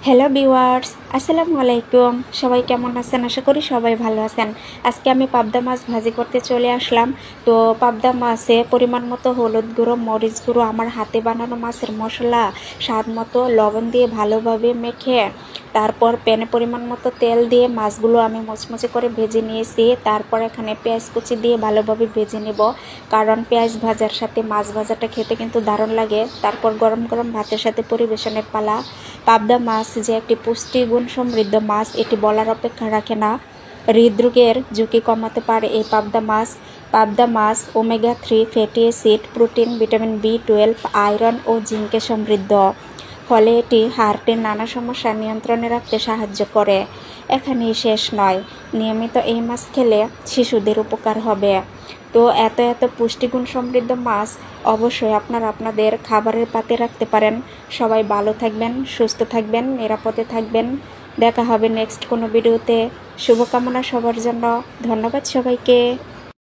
Hello viewers, আসসালামু আলাইকুম। সবাই কেমন আছেন? আশা করি সবাই ভালো আছেন। আজকে আমি পাবদা মাছ ভাজি করতে চলে আসলাম। তো পাবদা মাছে পরিমাণ মতো হলুদ গুঁড়ো, মরিচ গুঁড়ো, আমার হাতে বানানো মাছের মশলা, স্বাদ মতো লবণ দিয়ে ভালোভাবে মেখে তারপর প্যানে পরিমাণ মতো তেল দিয়ে মাছগুলো আমি মুচমুচে করে ভেজে নিয়েছি। তারপর এখানে পেঁয়াজ কুচি দিয়ে ভালোভাবে ভেজে নেব, কারণ পেঁয়াজ ভাজার সাথে মাছ ভাজাটা খেতে কিন্তু দারুণ লাগে। তারপর গরম গরম ভাতের সাথে পরিবেশনের পালা। পাবদা মাছ যে একটি পুষ্টিগুণ সমৃদ্ধ মাছ, এটি বলার অপেক্ষা রাখে না। হৃদরোগের ঝুঁকি কমাতে পারে এই পাবদা মাছ omega three fatty acid, protein, vitamin বি12, আয়রন ও জিঙ্কে সমৃদ্ধ। ফলে এটি হার্টের নানা সমস্যা নিয়ন্ত্রণে রাখতে সাহায্য করে। এখানেই শেষ নয়, নিয়মিত এই মাছ খেলে শিশুদের উপকার হবে। তো এত পুষ্টিগুণ সমৃদ্ধ মাছ অবশ্যই আপনারা আপনাদের খাবারের পাতে রাখতে পারেন। সবাই ভালো থাকবেন, সুস্থ থাকবেন, নিরাপদে থাকবেন। দেখা হবে নেক্সট কোনো ভিডিওতে। শুভকামনা সবার জন্য। ধন্যবাদ সবাইকে।